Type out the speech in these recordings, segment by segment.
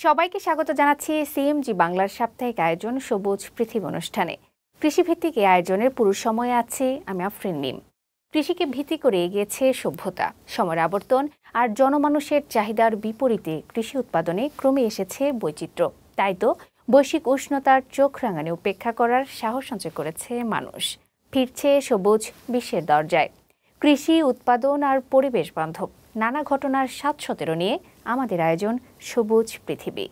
সবাইকে স্বাগত জানাচ্ছি সিএমজি বাংলার সাপ্তাহিক আয়োজন সবুজ পৃথিবী অনুষ্ঠানে। কৃষিভিত্তিক এই আয়োজনের পুরো সময়ে আছি আমি আফরিন মিম। কৃষিকে ভিত্তি করে এগিয়েছে সভ্যতা, সময়ের আবর্তন আর জনমানুষের চাহিদার বিপরীতে কৃষি উৎপাদনে ক্রমে এসেছে বৈচিত্র্য। তাই তো বৈশ্বিক উষ্ণতার চোখ রাঙানি উপেক্ষা করার সাহস সঞ্চয় করেছে মানুষ। ফিরছে সবুজ বিশ্বের দরজায়। কৃষি উৎপাদন আর পরিবেশ বান্ধব নানা ঘটনার ৭১৭ নিয়ে আমাদের আয়োজন সবুজ পৃথিবী।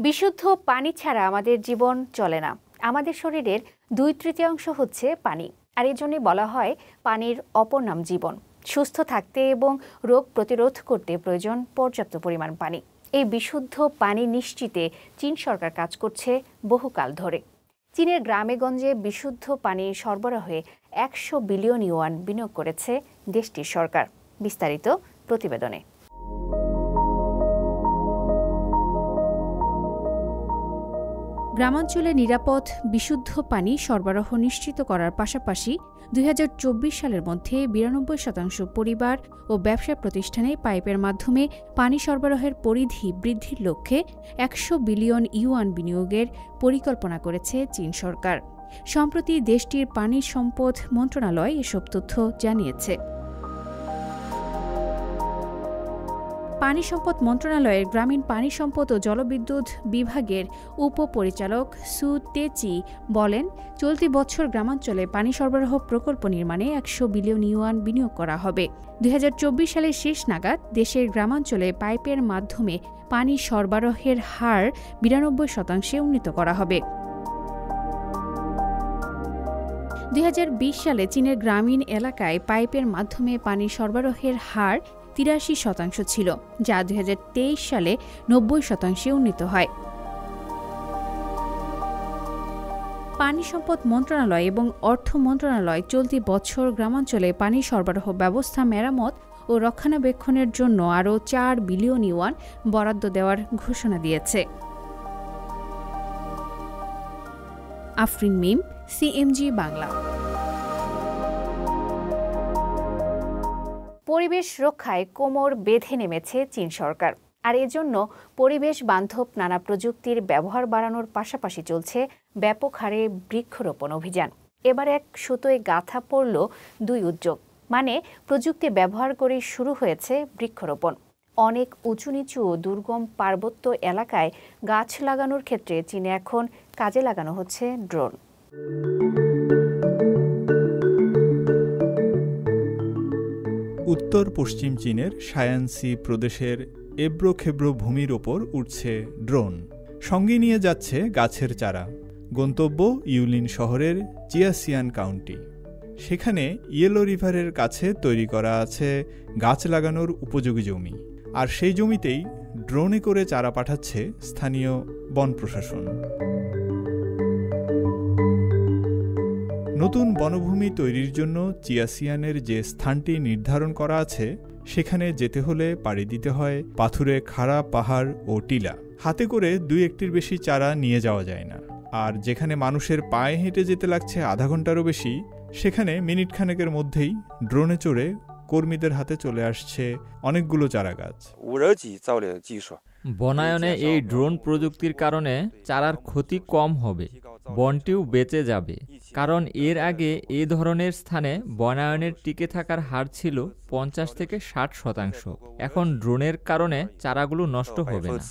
বিশুদ্ধ পানি ছাড়া আমাদের জীবন চলে না। আমাদের শরীরের ২/৩ হচ্ছে পানি, আর এই জন্যই বলা হয় পানির অপর নাম জীবন। সুস্থ থাকতে এবং রোগ প্রতিরোধ করতে প্রয়োজন পর্যাপ্ত পরিমাণ পানি। এই বিশুদ্ধ পানি নিশ্চিতে চীন সরকার কাজ করছে বহুকাল ধরে। চীনের গ্রামেগঞ্জে বিশুদ্ধ পানি সরবরাহে ১০০ বিলিয়ন ইউয়ান বিনিয়োগ করেছে দেশটির সরকার। বিস্তারিত প্রতিবেদনে। গ্রামাঞ্চলে নিরাপদ বিশুদ্ধ পানি সরবরাহ নিশ্চিত করার পাশাপাশি ২০২৪ সালের মধ্যে ৯২% পরিবার ও ব্যবসা প্রতিষ্ঠানে পাইপের মাধ্যমে পানি সরবরাহের পরিধি বৃদ্ধির লক্ষ্যে ১০০ বিলিয়ন ইউয়ান বিনিয়োগের পরিকল্পনা করেছে চীন সরকার। সম্প্রতি দেশটির পানি সম্পদ মন্ত্রণালয় এসব তথ্য জানিয়েছে। পানি সম্পদ মন্ত্রণালয়ের গ্রামীণ পানি সম্পদ ও জলবিদ্যুৎ বিভাগের উপপরিচালক সু তেচি বলেন, চলতি বছর গ্রামাঞ্চলে পানি সরবরাহ প্রকল্প নির্মাণে ১০০ বিলিয়ন ইউয়ান বিনিয়োগ করা হবে। ২০২৪ সালের শেষ নাগাদ দেশের গ্রামাঞ্চলে পাইপের মাধ্যমে পানি সরবরাহের হার ৯২% উন্নীত করা হবে। ২০২০ সালে চীনের গ্রামীণ এলাকায় পাইপের মাধ্যমে পানি সরবরাহের হার ৮৩% ছিল, যা ২০২৩ সালে ৯০% উন্নীত হয়। পানি সম্পদ মন্ত্রণালয় এবং অর্থ মন্ত্রণালয় চলতি বছর গ্রামাঞ্চলে পানি সরবরাহ ব্যবস্থা মেরামত ও রক্ষণাবেক্ষণের জন্য আরও ৪ বিলিয়ন ইউয়ান বরাদ্দ দেওয়ার ঘোষণা দিয়েছে। আফরিন মিম, সিএমজি বাংলা। পরিবেশ রক্ষায় কোমর বেঁধে নেমেছে চীন সরকার, আর এজন্য পরিবেশ বান্ধব নানা প্রযুক্তির ব্যবহার বাড়ানোর পাশাপাশি চলছে ব্যাপক হারে বৃক্ষরোপণ অভিযান। এবার এক সুতোয় গাঁথা পড়ল ২ উদ্যোগ, মানে প্রযুক্তি ব্যবহার করে শুরু হয়েছে বৃক্ষরোপণ। অনেক উঁচু নিচু ও দুর্গম পার্বত্য এলাকায় গাছ লাগানোর ক্ষেত্রে চীনে এখন কাজে লাগানো হচ্ছে ড্রোন। উত্তর পশ্চিম চীনের শায়ানসি প্রদেশের এবড়োখেবড়ো ভূমির ওপর উঠছে ড্রোন, সঙ্গে নিয়ে যাচ্ছে গাছের চারা। গন্তব্য ইউলিন শহরের জিয়াসিয়ান কাউন্টি। সেখানে ইয়েলো রিভারের কাছে তৈরি করা আছে গাছ লাগানোর উপযোগী জমি, আর সেই জমিতেই ড্রোনে করে চারা পাঠাচ্ছে স্থানীয় বন প্রশাসন। নতুন বনভূমি তৈরির জন্য জিয়াসিয়ানের যে স্থানটি নির্ধারণ করা আছে, সেখানে যেতে হলে পাড়ি দিতে হয় পাথুরে খাড়া পাহাড় ও টিলা। হাতে করে ২-১টির বেশি চারা নিয়ে যাওয়া যায় না। আর যেখানে মানুষের পায়ে হেঁটে যেতে লাগছে আধা ঘন্টারও বেশি, সেখানে মিনিট খানেকের মধ্যেই ড্রোনে চড়ে কর্মীদের হাতে চলে আসছে অনেকগুলো চারা গাছ। বনায়নে এই ড্রোন প্রযুক্তির কারণে চারার ক্ষতি কম হবে, বনটিও বেঁচে যাবে। কারণ এর আগে এ ধরনের স্থানে বনায়নের টিকে থাকার হার ছিল ৫০-৬০%। এখন ড্রোনের কারণে চারাগুলো নষ্ট হবে না।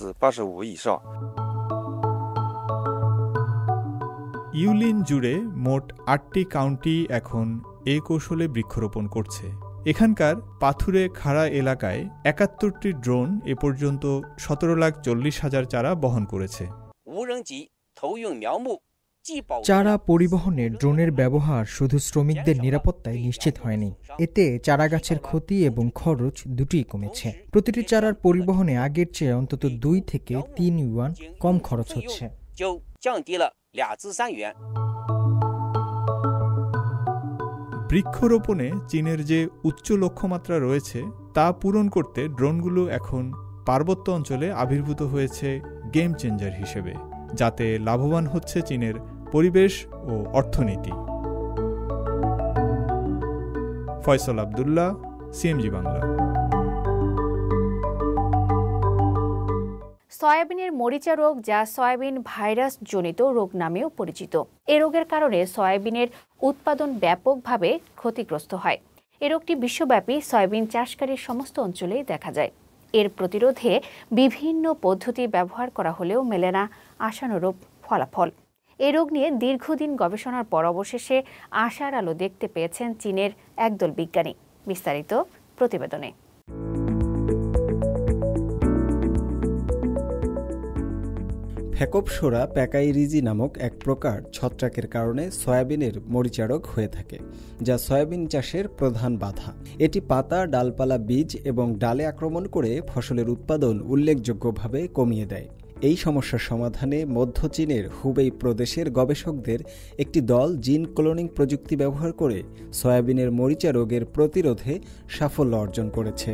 ইউলিন জুড়ে মোট ৮টি কাউন্টি এখন এই কৌশলে বৃক্ষরোপণ করছে। এখানকার পাথুরে খাড়া এলাকায় ৭১টি ড্রোন এ পর্যন্ত ১৭,৪০,০০০ চারা বহন করেছে। চারা পরিবহনে ড্রোনের ব্যবহার শুধু শ্রমিকদের নিরাপত্তায় নিশ্চিত হয়নি, এতে চারা গাছের ক্ষতি এবং খরচ দুটিই কমেছে। প্রতিটি চারার পরিবহনে আগের চেয়ে অন্তত ২ থেকে ৩ ইউয়ান কম খরচ হচ্ছে। বৃক্ষরোপণে চীনের যে উচ্চ লক্ষ্যমাত্রা রয়েছে তা পূরণ করতে ড্রোনগুলো এখন পার্বত্য অঞ্চলে আবির্ভূত হয়েছে গেম চেঞ্জার হিসেবে, যাতে লাভবান হচ্ছে চীনের পরিবেশ ও অর্থনীতি। ফয়সাল আব্দুল্লাহ, সিএমজি বাংলা। সয়াবিনের মরিচা রোগ, যা সয়াবিন ভাইরাস জনিত রোগ নামেও পরিচিত। এ রোগের কারণে সয়াবিনের উৎপাদন ব্যাপকভাবে ক্ষতিগ্রস্ত হয়। এ রোগটি বিশ্বব্যাপী সয়াবিন চাষকারীর সমস্ত অঞ্চলেই দেখা যায়। এর প্রতিরোধে বিভিন্ন পদ্ধতি ব্যবহার করা হলেও মেলে না আশানুরূপ ফলাফল। এ রোগ নিয়ে দীর্ঘদিন গবেষণার পর অবশেষে আশার আলো দেখতে পেয়েছেন চীনের একদল বিজ্ঞানী। বিস্তারিত প্রতিবেদনে। ফ্যাকোপসোরা প্যাকাইরিজি নামক এক প্রকার ছত্রাকের কারণে সয়াবিনের মরিচা রোগ হয়ে থাকে, যা সয়াবিন চাষের প্রধান বাধা। এটি পাতা, ডালপালা, বীজ এবং ডালে আক্রমণ করে ফসলের উৎপাদন উল্লেখযোগ্যভাবে কমিয়ে দেয়। এই সমস্যার সমাধানে মধ্য চীনের হুবেই প্রদেশের গবেষকদের একটি দল জিন ক্লোনিং প্রযুক্তি ব্যবহার করে সয়াবিনের মরিচা রোগের প্রতিরোধে সাফল্য অর্জন করেছে।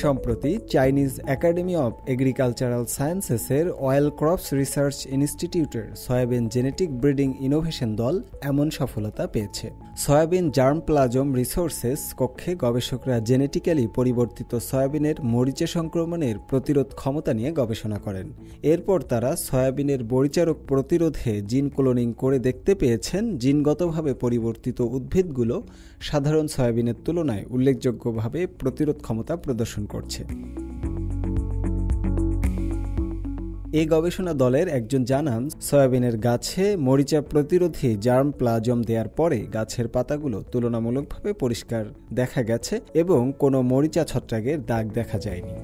সম্প্রতি চাইনিজ একাডেমি অব এগ্রিকালচারাল সায়েন্সেসের অয়েল ক্রপস রিসার্চ ইনস্টিটিউটের সয়াবিন জেনেটিক ব্রিডিং ইনোভেশন দল এমন সফলতা পেয়েছে। সয়াবিন জার্মপ্লাজম রিসোর্সেস কক্ষে গবেষকরা জেনেটিক্যালি পরিবর্তিত সয়াবিনের মরিচা সংক্রমণের প্রতিরোধ ক্ষমতা নিয়ে গবেষণা করেন। এরপর তারা সয়াবিনের মরিচা রোগ প্রতিরোধে জিন ক্লোনিং করে দেখতে পেয়েছেন জিনগতভাবে পরিবর্তিত উদ্ভিদগুলো সাধারণ সয়াবিনের তুলনায় উল্লেখযোগ্যভাবে প্রতিরোধ ক্ষমতা প্রদর্শন করছে। এই গবেষণা দলের একজন জানান, সয়াবিনের গাছে মরিচা প্রতিরোধী জার্মপ্লাজম দেওয়ার পরে গাছের পাতাগুলো তুলনামূলকভাবে পরিষ্কার দেখা গেছে এবং কোনো মরিচা ছত্রাকের দাগ দেখা যায়নি।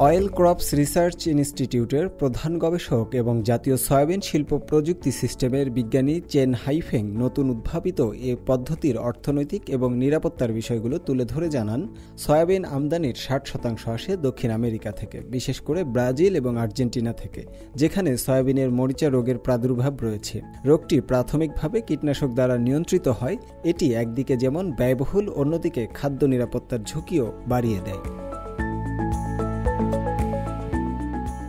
অয়েল ক্রপস রিসার্চ ইনস্টিটিউটের প্রধান গবেষক এবং জাতীয় সয়াবিন শিল্প প্রযুক্তি সিস্টেমের বিজ্ঞানী চেন হাইফেং নতুন উদ্ভাবিত এ পদ্ধতির অর্থনৈতিক এবং নিরাপত্তার বিষয়গুলো তুলে ধরে জানান, সয়াবিন আমদানির 60% আসে দক্ষিণ আমেরিকা থেকে, বিশেষ করে ব্রাজিল এবং আর্জেন্টিনা থেকে, যেখানে সয়াবিনের মরিচা রোগের প্রাদুর্ভাব রয়েছে। রোগটি প্রাথমিকভাবে কীটনাশক দ্বারা নিয়ন্ত্রিত হয়। এটি একদিকে যেমন ব্যয়বহুল, অন্যদিকে খাদ্য নিরাপত্তার ঝুঁকিও বাড়িয়ে দেয়।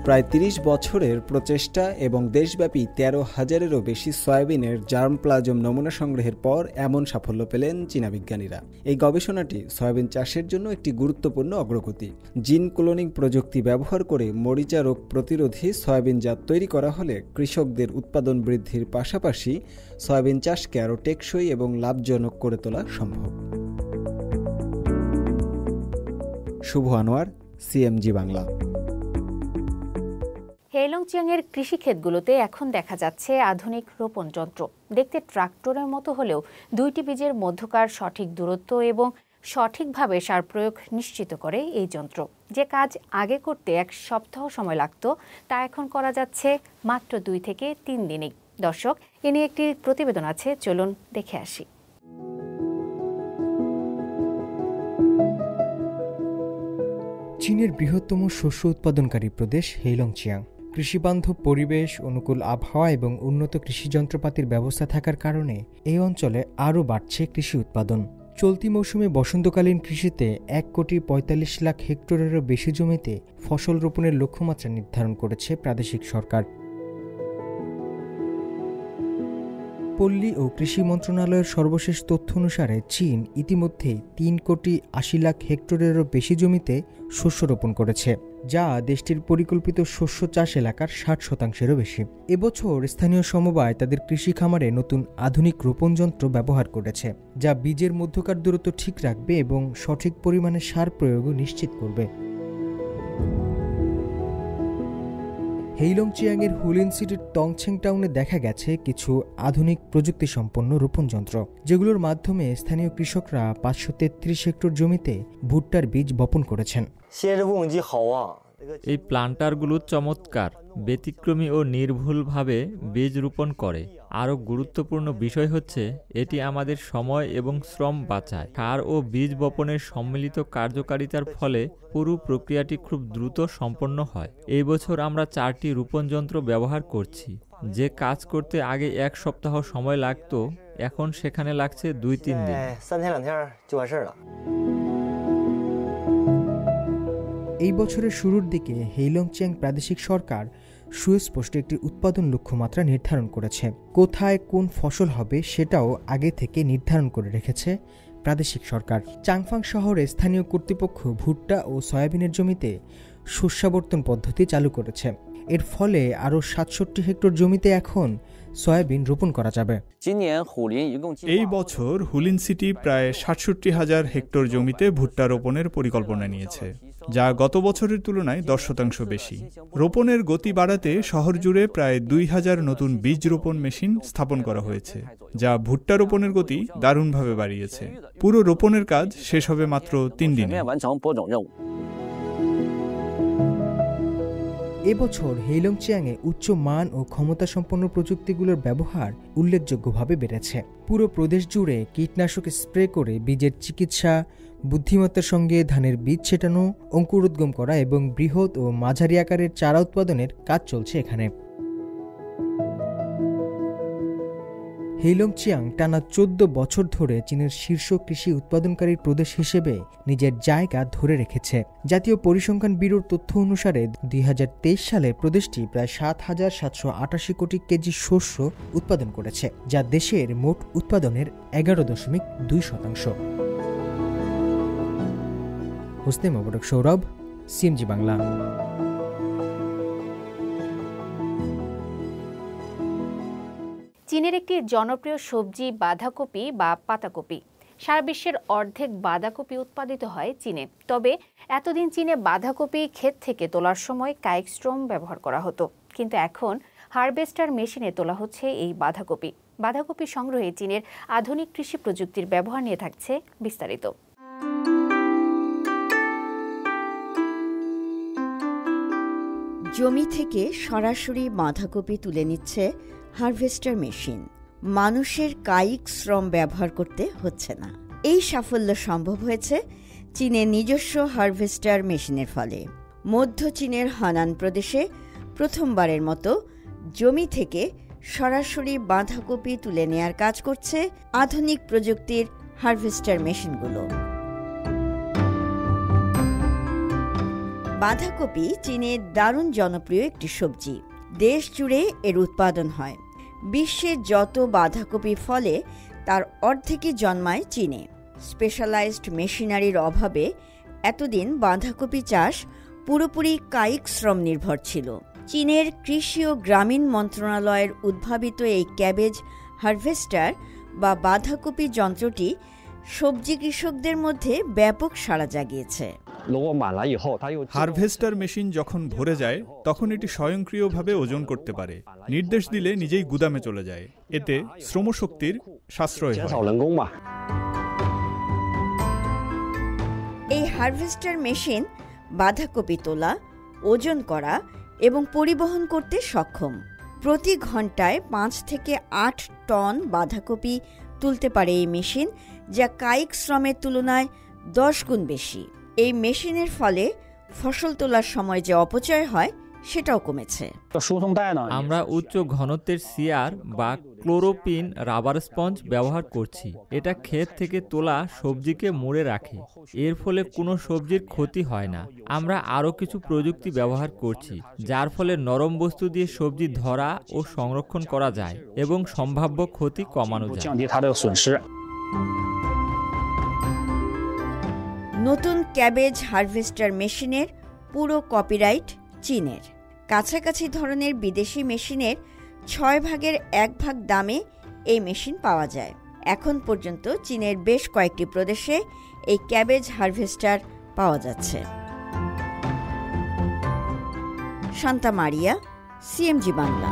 প্রায় 30 বছরের প্রচেষ্টা এবং দেশব্যাপী 13,000-এরও বেশি সয়াবিনের জার্মপ্লাজম নমুনা সংগ্রহের পর এমন সাফল্য পেলেন চীনা বিজ্ঞানীরা। এই গবেষণাটি সয়াবিন চাষের জন্য একটি গুরুত্বপূর্ণ অগ্রগতি। জিন ক্লোনিং প্রযুক্তি ব্যবহার করে মরিচা রোগ প্রতিরোধী সয়াবিন জাত তৈরি করা হলে কৃষকদের উৎপাদন বৃদ্ধির পাশাপাশি সয়াবিন চাষকে আরও টেকসই এবং লাভজনক করে তোলা সম্ভব। শুভ আনোয়ার, সিএমজি বাংলা। হেইলংজিয়াংয়ের কৃষিক্ষেতগুলোতে এখন দেখা যাচ্ছে আধুনিক রোপণ যন্ত্র। দেখতে ট্রাক্টরের মতো হলেও দুইটি বীজের মধ্যকার সঠিক দূরত্ব এবং সঠিকভাবে সার প্রয়োগ নিশ্চিত করে এই যন্ত্র। যে কাজ আগে করতে 1 সপ্তাহ সময় লাগত, তা এখন করা যাচ্ছে মাত্র 2 থেকে 3 দিনেই। দর্শক, এ নিয়ে একটি প্রতিবেদন আছে, চলুন দেখে আসি। চীনের বৃহত্তম শস্য উৎপাদনকারী প্রদেশ হেইলংজিয়াং। কৃষিবান্ধব পরিবেশ, অনুকূল আবহাওয়া এবং উন্নত কৃষি যন্ত্রপাতির ব্যবস্থা থাকার কারণে এই অঞ্চলে আরও বাড়ছে কৃষি উৎপাদন। চলতি মৌসুমে বসন্তকালীন কৃষিতে 1,45,00,000 হেক্টরেরও বেশি জমিতে ফসল রোপণের লক্ষ্যমাত্রা নির্ধারণ করেছে প্রাদেশিক সরকার। পল্লী ও কৃষি মন্ত্রণালয়ের সর্বশেষ তথ্য অনুসারে চীন ইতিমধ্যে 3,80,00,000 হেক্টরেরও বেশি জমিতে শস্য রোপণ করেছে, যা দেশটির পরিকল্পিত শস্য চাষ এলাকার 60%-এরও বেশি। এবছর স্থানীয় সমবায় তাদের কৃষি খামারে নতুন আধুনিক রোপণ যন্ত্র ব্যবহার করেছে, যা বীজের মধ্যকার দূরত্ব ঠিক রাখবে এবং সঠিক পরিমাণে সার প্রয়োগও নিশ্চিত করবে। হেইলংজিয়াংয়ের হুলিন সিটির টংছেং টাউনে দেখা গেছে কিছু আধুনিক প্রযুক্তি সম্পন্ন রোপণ যন্ত্র, যেগুলোর মাধ্যমে স্থানীয় কৃষকরা 533 হেক্টর জমিতে ভুট্টার বীজ বপন করেছেন। এই প্লান্টারগুলো চমৎকার, ব্যতিক্রমী ও নির্ভুলভাবে বীজ রোপণ করে। আরও গুরুত্বপূর্ণ বিষয় হচ্ছে এটি আমাদের সময় এবং শ্রম বাঁচায়। সার ও বীজ বপনের সম্মিলিত কার্যকারিতার ফলে পুরো প্রক্রিয়াটি খুব দ্রুত সম্পন্ন হয়। এই বছর আমরা 4টি রোপণ যন্ত্র ব্যবহার করছি। যে কাজ করতে আগে 1 সপ্তাহ সময় লাগত, এখন সেখানে লাগছে 2-3 দিন। এই বছরের শুরুর দিকে হেইলংচ্যাং প্রাদেশিক সরকার সুস্পষ্ট একটি উৎপাদন লক্ষ্যমাত্রা নির্ধারণ করেছে। কোথায় কোন ফসল হবে সেটাও আগে থেকে নির্ধারণ করে রেখেছে প্রাদেশিক সরকার। চাংফাং শহরে স্থানীয় কর্তৃপক্ষ ভুট্টা ও সয়াবিনের জমিতে শস্যাবর্তন পদ্ধতি চালু করেছে। এর ফলে আরও ৬৭ হেক্টর জমিতে এখন সয়াবিন রোপণ করা যাবে। এই বছর হুলিন সিটি প্রায় ৬৭,০০০ হেক্টর জমিতে ভুট্টা রোপণের পরিকল্পনা নিয়েছে, যা গত বছরের তুলনায় 10% বেশি। রোপণের গতি বাড়াতে শহর জুড়ে প্রায় ২,০০০ নতুন বীজ রোপণ মেশিন স্থাপন করা হয়েছে, যা ভুট্টা রোপণের গতি দারুণভাবে বাড়িয়েছে। পুরো রোপণের কাজ শেষ হবে মাত্র ৩ দিনে। এবছর হেইলংচিয়াংয়ে উচ্চ মান ও ক্ষমতাসম্পন্ন প্রযুক্তিগুলোর ব্যবহার উল্লেখযোগ্যভাবে বেড়েছে। পুরো প্রদেশ জুড়ে কীটনাশক স্প্রে করে বীজের চিকিৎসা, বুদ্ধিমত্তার সঙ্গে ধানের বীজ ছেটানো, অঙ্কুরোদ্গম করা এবং বৃহৎ ও মাঝারি আকারের চারা উৎপাদনের কাজ চলছে এখানে। হেইলংচিয়াং টানা ১৪ বছর ধরে চীনের শীর্ষ কৃষি উৎপাদনকারী প্রদেশ হিসেবে নিজের জায়গা ধরে রেখেছে। জাতীয় পরিসংখ্যান ব্যুরোর তথ্য অনুসারে ২০২৩ সালে প্রদেশটি প্রায় ৭,৭৮৮ কোটি কেজি শস্য উৎপাদন করেছে, যা দেশের মোট উৎপাদনের ১১.২%। হোসনে মোবারক সৌরভ, সিএমজি বাংলা। চীনের একটি জনপ্রিয় সবজি বাঁধাকপি বা পাতাকপি। সারা বিশ্বের অর্ধেক বাঁধাকপি উৎপাদিত হয় চীনে। তবে এতদিন চীনে বাঁধাকপি ক্ষেত থেকে তোলার সময় কায়িক শ্রম ব্যবহার করা হতো, কিন্তু এখন হারভেস্টার মেশিনে তোলা হচ্ছে এই বাঁধাকপি। বাঁধাকপি সংগ্রহে চীনের আধুনিক কৃষি প্রযুক্তির ব্যবহার নিয়ে থাকছে বিস্তারিত। জমি থেকে সরাসরি বাঁধাকপি তুলে নিচ্ছে হারভেস্টার মেশিন। মানুষের কায়িক শ্রম ব্যবহার করতে হচ্ছে না। এই সাফল্য সম্ভব হয়েছে চীনের নিজস্ব হারভেস্টার মেশিনের ফলে। মধ্য চীনের হানান প্রদেশে প্রথমবারের মতো জমি থেকে সরাসরি বাঁধাকপি তুলে নেয়ার কাজ করছে আধুনিক প্রযুক্তির হারভেস্টার মেশিনগুলো। বাঁধাকপি চীনের দারুণ জনপ্রিয় একটি সবজি। দেশ জুড়ে এর উৎপাদন হয়। বিশ্বে যত বাঁধাকপি ফলে তার অর্ধেকই জন্মায় চীনে। স্পেশালাইজড মেশিনারির অভাবে এতদিন বাঁধাকপি চাষ পুরোপুরি কায়িক শ্রম নির্ভর ছিল। চীনের কৃষি ও গ্রামীণ মন্ত্রণালয়ের উদ্ভাবিত এই ক্যাবেজ হারভেস্টার বা বাঁধাকপি যন্ত্রটি সবজি কৃষকদের মধ্যে ব্যাপক সাড়া জাগিয়েছে। হারভেস্টার মেশিন যখন ভরে যায় তখন এটি স্বয়ংক্রিয়ভাবে ওজন করতে পারে। নির্দেশ দিলে নিজেই গুদামে চলে যায়। এতে শ্রমশক্তির সাশ্রয় হয়। এই হারভেস্টার মেশিন বাঁধাকপি তোলা, ওজন করা এবং পরিবহন করতে সক্ষম। প্রতি ঘন্টায় ৫ থেকে ৮ টন বাঁধাকপি তুলতে পারে এই মেশিন, যা কায়িক শ্রমের তুলনায় ১০ গুণ বেশি। এই মেশিনের ফলে ফসল তোলার সময় যে অপচয় হয় সেটাও কমেছে। আমরা উচ্চ ঘনত্বের সিআর বা ক্লোরোপিন রাবার স্পঞ্জ ব্যবহার করছি। এটা ক্ষেত থেকে তোলা সবজিকে মুড়ে রাখে। এর ফলে কোনো সবজির ক্ষতি হয় না। আমরা আরও কিছু প্রযুক্তি ব্যবহার করছি, যার ফলে নরম বস্তু দিয়ে সবজি ধরা ও সংরক্ষণ করা যায় এবং সম্ভাব্য ক্ষতি কমানো যায়। নতুন ক্যাবেজ হারভেস্টার মেশিনের পুরো কপিরাইট চীনের। কাছাকাছি ধরনের বিদেশি মেশিনের ৬ ভাগের ১ ভাগ দামে এই মেশিন পাওয়া যায়। এখন পর্যন্ত চীনের বেশ কয়েকটি প্রদেশে এই ক্যাবেজ হারভেস্টার পাওয়া যাচ্ছে। শান্তা মারিয়া, সিএমজি বাংলা।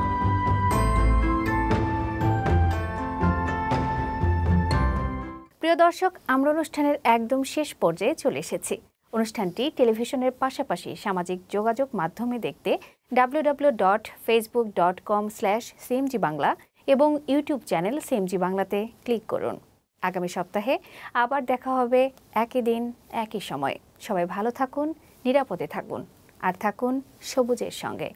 প্রিয় দর্শক, আমরা অনুষ্ঠানের একদম শেষ পর্যায়ে চলে এসেছি। অনুষ্ঠানটি টেলিভিশনের পাশাপাশি সামাজিক যোগাযোগ মাধ্যমে দেখতে www.facebook.com/cmg বাংলা এবং ইউটিউব চ্যানেল সিএমজি বাংলাতে ক্লিক করুন। আগামী সপ্তাহে আবার দেখা হবে একই দিন একই সময়। সবাই ভালো থাকুন, নিরাপদে থাকুন আর থাকুন সবুজের সঙ্গে।